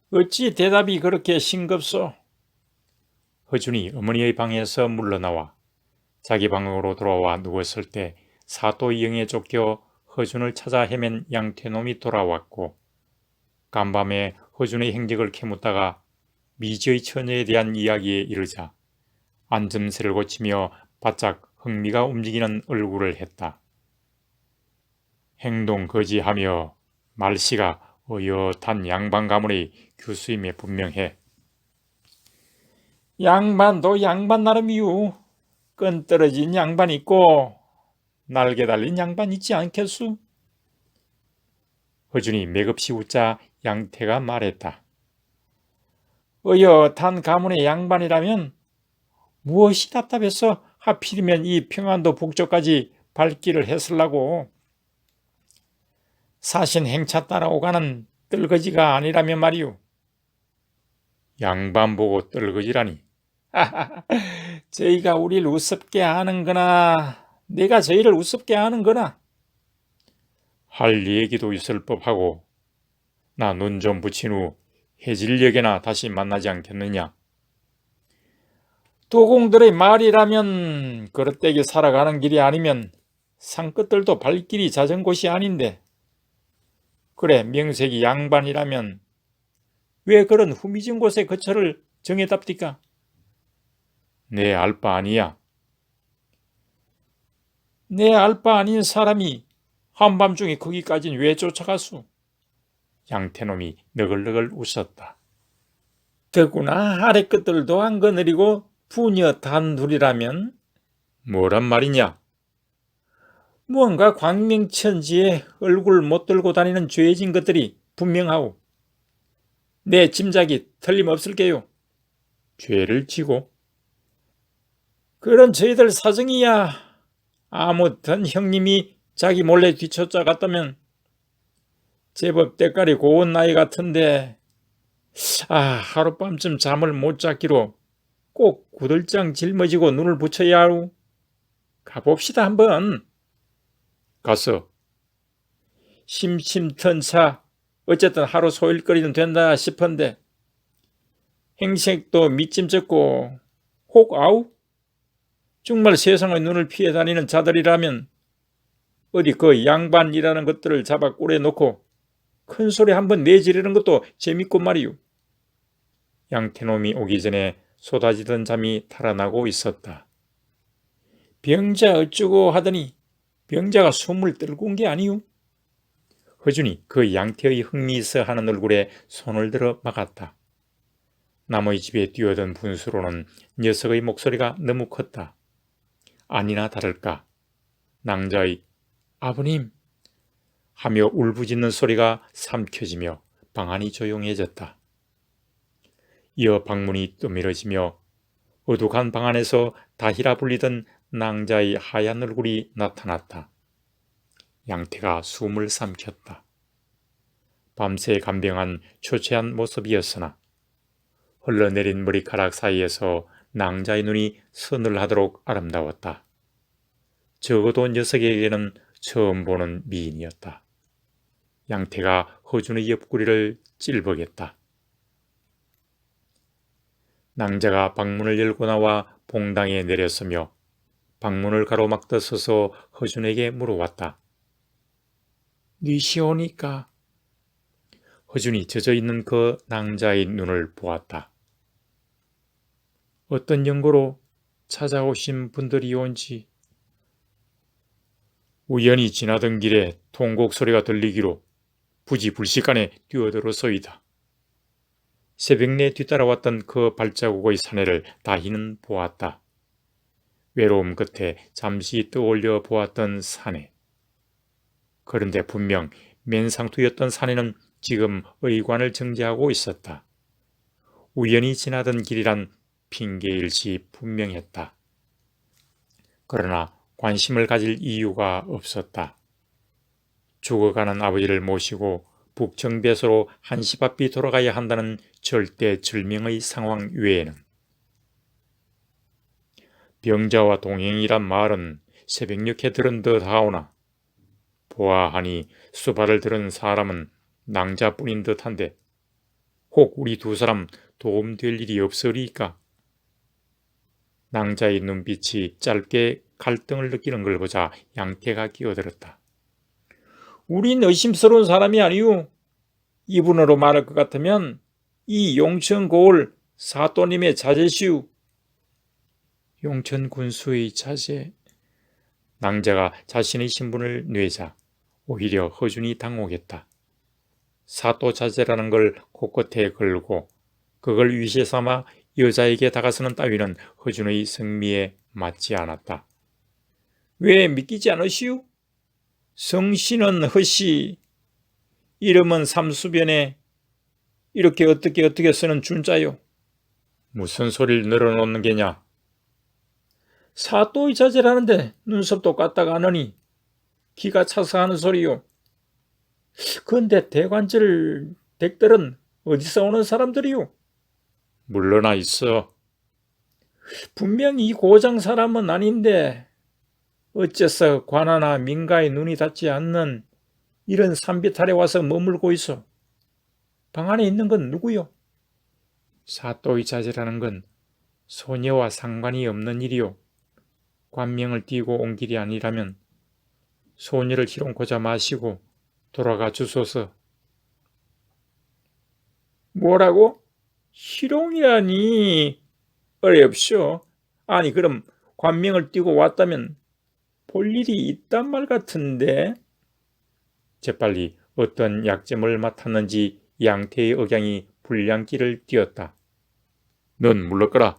어찌 대답이 그렇게 싱겁소? 허준이 어머니의 방에서 물러나와 자기 방으로 돌아와 누웠을 때 사또 영에 쫓겨 허준을 찾아 헤맨 양태놈이 돌아왔고, 간밤에 허준의 행적을 캐묻다가 미지의 처녀에 대한 이야기에 이르자 앉음새를 고치며 바짝 흥미가 움직이는 얼굴을 했다. 행동 거지하며 말씨가 어엿한 양반 가문의 교수임에 분명해. 양반도 양반 나름이유. 끈 떨어진 양반 있고 날개 달린 양반 있지 않겠수? 허준이 맥없이 웃자 양태가 말했다. 어엿한 가문의 양반이라면 무엇이 답답해서 하필이면 이 평안도 북쪽까지 발길을 했을라고. 사신 행차 따라오가는 떨거지가 아니라면 말이오. 양반 보고 떨거지라니. 저희가 우리를 우습게 하는거나 내가 저희를 우습게 하는거나 할 얘기도 있을 법하고, 나 눈 좀 붙인 후 해질녘에나 다시 만나지 않겠느냐. 도공들의 말이라면 그릇되게 살아가는 길이 아니면 산끝들도 발길이 잦은 곳이 아닌데, 그래 명색이 양반이라면 왜 그런 후미진 곳에 거처를 정해답디까? 내 알 바 아니야. 내 알 바 아닌 사람이 한밤중에 거기까진 왜 쫓아가수? 양태놈이 너글너글 웃었다. 더구나 아래 끝들도 안 거느리고 부녀 단둘이라면? 뭐란 말이냐? 무언가 광명천지에 얼굴 못 들고 다니는 죄진 것들이 분명하오. 내 짐작이 틀림없을게요. 죄를 지고? 그런 저희들 사정이야. 아무튼 형님이 자기 몰래 뒤쫓아갔다면 제법 때깔이 고운 나이 같은데, 하룻밤쯤 잠을 못 잤기로 꼭 구들장 짊어지고 눈을 붙여야 하오. 가봅시다 한번. 가서 심심턴차 어쨌든 하루 소일거리는 된다 싶은데, 행색도 밑짐쩍고 혹 아우? 정말 세상의 눈을 피해 다니는 자들이라면 어디 그 양반이라는 것들을 잡아 꼴에 놓고 큰 소리 한번 내지르는 것도 재밌고 말이오. 양태놈이 오기 전에 쏟아지던 잠이 달아나고 있었다. 병자 어쩌고 하더니 병자가 숨을 떨고 온 게 아니오. 허준이 그 양태의 흥미있어 하는 얼굴에 손을 들어 막았다. 남의 집에 뛰어든 분수로는 녀석의 목소리가 너무 컸다. 아니나 다를까 낭자의 아버님 하며 울부짖는 소리가 삼켜지며 방 안이 조용해졌다. 이어 방문이 떠밀어지며 어둑한 방 안에서 다히라 불리던 낭자의 하얀 얼굴이 나타났다. 양태가 숨을 삼켰다. 밤새 간병한 초췌한 모습이었으나 흘러내린 머리카락 사이에서 낭자의 눈이 서늘하도록 아름다웠다. 적어도 녀석에게는 처음 보는 미인이었다. 양태가 허준의 옆구리를 찔벅였다. 낭자가 방문을 열고 나와 봉당에 내렸으며 방문을 가로막듯 서서 허준에게 물어왔다. 니시오니까? 허준이 젖어있는 그 낭자의 눈을 보았다. 어떤 연고로 찾아오신 분들이 온지. 우연히 지나던 길에 통곡 소리가 들리기로 부지불식간에 뛰어들어서이다. 새벽 내 뒤따라왔던 그 발자국의 사내를 다히는 보았다. 외로움 끝에 잠시 떠올려 보았던 사내. 그런데 분명 맨상투였던 사내는 지금 의관을 정지하고 있었다. 우연히 지나던 길이란 핑계일시 분명했다. 그러나 관심을 가질 이유가 없었다. 죽어가는 아버지를 모시고 북청배소로 한시 바삐 돌아가야 한다는 절대절명의 상황 외에는. 병자와 동행이란 말은 새벽녘에 들은 듯하오나 보아하니 수발을 들은 사람은 낭자뿐인 듯한데 혹 우리 두 사람 도움될 일이 없으리까? 낭자의 눈빛이 짧게 갈등을 느끼는 걸 보자 양태가 끼어들었다. 우린 의심스러운 사람이 아니오. 이분으로 말할 것 같으면 이 용천 고을 사또님의 자제시우. 용천 군수의 자제. 낭자가 자신의 신분을 뇌자 오히려 허준이 당혹했다. 사또 자제라는 걸 코끝에 걸고 그걸 위시해 삼아 여자에게 다가서는 따위는 허준의 성미에 맞지 않았다. 왜 믿기지 않으시오? 성씨는 허씨, 이름은 삼수변에 이렇게 어떻게 쓰는 준자요? 무슨 소리를 늘어놓는 게냐? 사또의 자제라는데 눈썹도 까딱 안 하니 기가 차서 하는 소리요. 그런데 대관절 댁들은 어디서 오는 사람들이요? 물러나 있어. 분명히 이 고장 사람은 아닌데 어째서 관아나 민가의 눈이 닿지 않는 이런 산비탈에 와서 머물고 있어. 방 안에 있는 건 누구요? 사또의 자제라는 건 소녀와 상관이 없는 일이요. 관명을 띄고 온 길이 아니라면 소녀를 희롱코자 마시고 돌아가 주소서. 뭐라고? 희롱이라니? 어렵쇼. 아니 그럼 관명을 띄고 왔다면 볼 일이 있단 말 같은데? 재빨리 어떤 약점을 맡았는지 양태의 억양이 불량기를 띄었다. 넌 물러거라.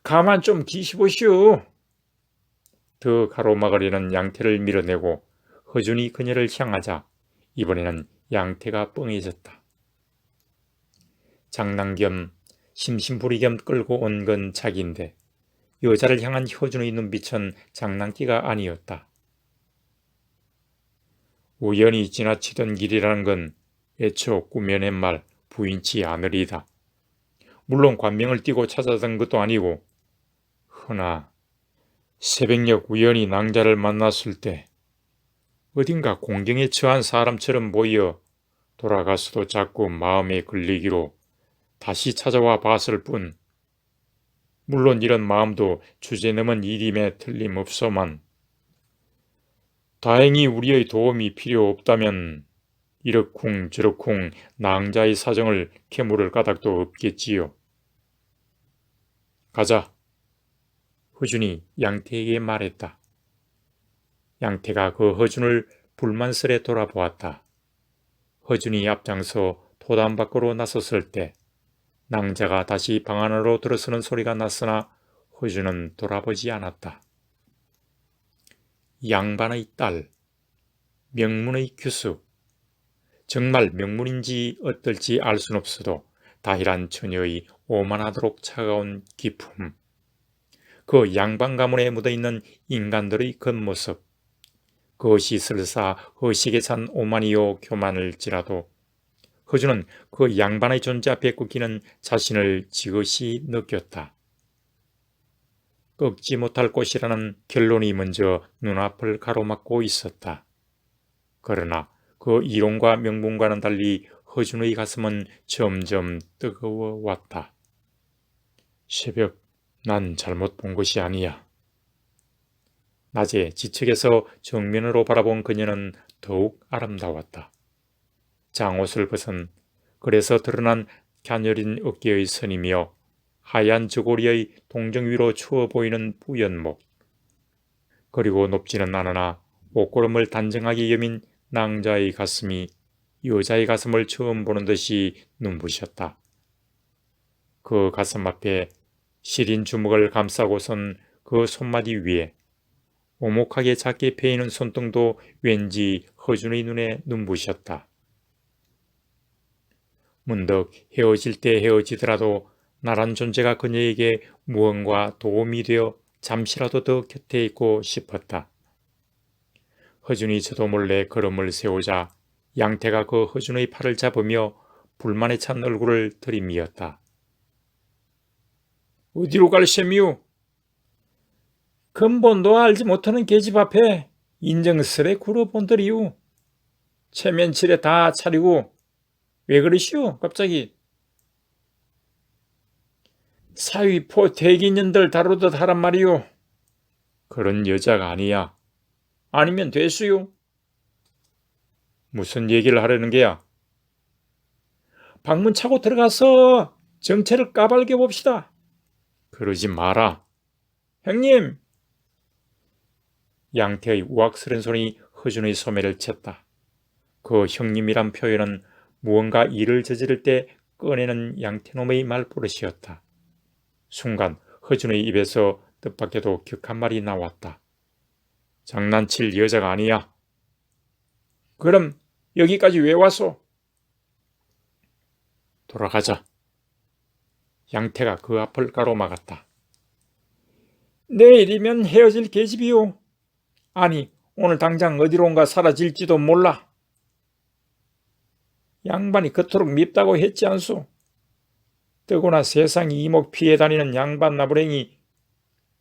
가만 좀 기시보시오. 더 가로막으려는 양태를 밀어내고 허준이 그녀를 향하자 이번에는 양태가 뻥해졌다. 장난 겸 심심부리 겸 끌고 온 건 자기인데 여자를 향한 허준의 눈빛은 장난기가 아니었다. 우연히 지나치던 길이라는 건 애초 꾸며낸 말 부인치 않으리다. 물론 관명을 띄고 찾아던 것도 아니고 허나 새벽녘 우연히 낭자를 만났을 때 어딘가 공경에 처한 사람처럼 보여 돌아가서도 자꾸 마음에 걸리기로 다시 찾아와 봤을 뿐 물론 이런 마음도 주제넘은 일임에 틀림없소만 다행히 우리의 도움이 필요 없다면 이러쿵 저러쿵 낭자의 사정을 캐물을 까닭도 없겠지요. 가자. 허준이 양태에게 말했다. 양태가 그 허준을 불만스레 돌아보았다. 허준이 앞장서 도단 밖으로 나섰을 때 낭자가 다시 방 안으로 들어서는 소리가 났으나 허준은 돌아보지 않았다. 양반의 딸, 명문의 규수, 정말 명문인지 어떨지 알 순 없어도 다희란 처녀의 오만하도록 차가운 기품, 그 양반 가문에 묻어있는 인간들의 겉모습, 그것이 설사 허식에 찬 오만이요 교만을지라도 허준은 그 양반의 존재 앞에 꺾이는 자신을 지그시 느꼈다. 꺾지 못할 곳이라는 결론이 먼저 눈앞을 가로막고 있었다. 그러나 그 이론과 명분과는 달리 허준의 가슴은 점점 뜨거워왔다. 새벽, 난 잘못 본 것이 아니야. 낮에 지측에서 정면으로 바라본 그녀는 더욱 아름다웠다. 장옷을 벗은 그래서 드러난 갸녀린 어깨의 선이며 하얀 저고리의 동정 위로 추워 보이는 뿌연목, 그리고 높지는 않으나 옷고름을 단정하게 여민 낭자의 가슴이 여자의 가슴을 처음 보는 듯이 눈부셨다. 그 가슴 앞에 시린 주먹을 감싸고선 그 손마디 위에 오목하게 작게 패이는 손등도 왠지 허준의 눈에 눈부셨다. 문득 헤어질 때 헤어지더라도 나란 존재가 그녀에게 무언가 도움이 되어 잠시라도 더 곁에 있고 싶었다. 허준이 저도 몰래 걸음을 세우자 양태가 그 허준의 팔을 잡으며 불만에 찬 얼굴을 들이밀었다. 어디로 갈 셈이오? 근본도 알지 못하는 계집 앞에 인정스레 굴어본들이오. 체면치레 다 차리고 왜 그러시오? 갑자기. 사위포 대기년들 다루듯 하란 말이오. 그런 여자가 아니야. 아니면 됐수요. 무슨 얘기를 하려는 게야? 방문 차고 들어가서 정체를 까발겨 봅시다. 그러지 마라. 형님! 양태의 우악스런 손이 허준의 소매를 쳤다. 그 형님이란 표현은 무언가 일을 저지를 때 꺼내는 양태놈의 말버릇이었다. 순간 허준의 입에서 뜻밖에도 격한 말이 나왔다. 장난칠 여자가 아니야. 그럼 여기까지 왜 왔소? 돌아가자. 양태가 그 앞을 가로막았다. 내일이면 헤어질 계집이오. 아니, 오늘 당장 어디론가 사라질지도 몰라. 양반이 그토록 밉다고 했지 않소? 뜨거나 세상이 이목 피해 다니는 양반 나부랭이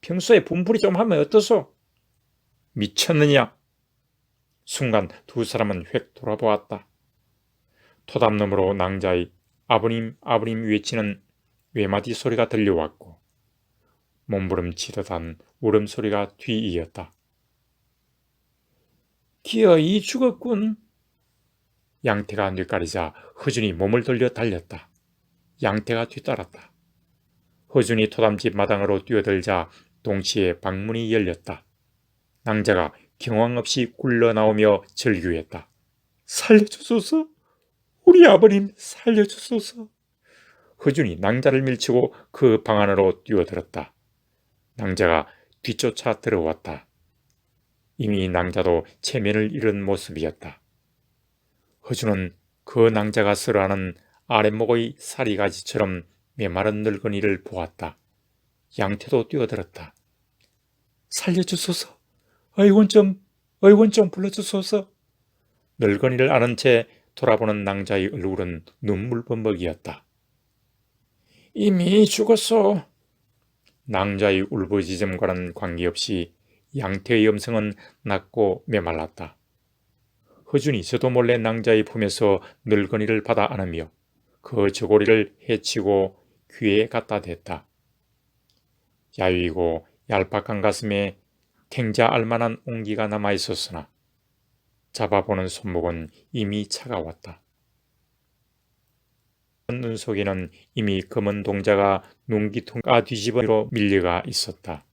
평소에 분풀이 좀 하면 어떠소? 미쳤느냐? 순간 두 사람은 획 돌아보았다. 토담너머로 낭자의 아버님 아버님 외치는 외마디 소리가 들려왔고 몸부림치듯한 울음소리가 뒤이었다. 기어이 죽었군. 양태가 뇌까리자 허준이 몸을 돌려 달렸다. 양태가 뒤따랐다. 허준이 토담집 마당으로 뛰어들자 동시에 방문이 열렸다. 낭자가 경황 없이 굴러나오며 절규했다. 살려주소서. 우리 아버님 살려주소서. 허준이 낭자를 밀치고 그 방 안으로 뛰어들었다. 낭자가 뒤쫓아 들어왔다. 이미 낭자도 체면을 잃은 모습이었다. 허준은 그 낭자가 쓰러하는 아랫목의 사리가지처럼 메마른 늙은이를 보았다. 양태도 뛰어들었다. 살려주소서. 의원 좀 불러주소서. 늙은이를 안은 채 돌아보는 낭자의 얼굴은 눈물범벅이었다. 이미 죽었소. 낭자의 울부짖음과는 관계없이 양태의 음성은 낮고 메말랐다. 허준이 저도 몰래 낭자의 품에서 늙은이를 받아 안으며 그 저고리를 헤치고 귀에 갖다 댔다. 야위고 얄팍한 가슴에 탱자 알만한 온기가 남아있었으나 잡아보는 손목은 이미 차가웠다. 눈 속에는 이미 검은 동자가 눈기통과 뒤집어로 밀려가 있었다.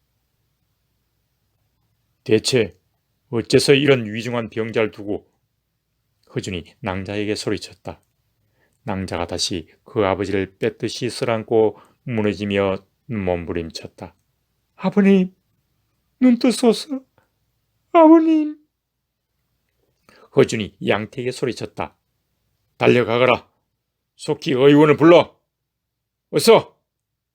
대체 어째서 이런 위중한 병자를 두고? 허준이 낭자에게 소리쳤다. 낭자가 다시 그 아버지를 뺏듯이 쓸안고 무너지며 몸부림쳤다. 아버님, 눈 뜨소서. 아버님. 허준이 양태에게 소리쳤다. 달려가거라. 속히 의원을 불러. 어서.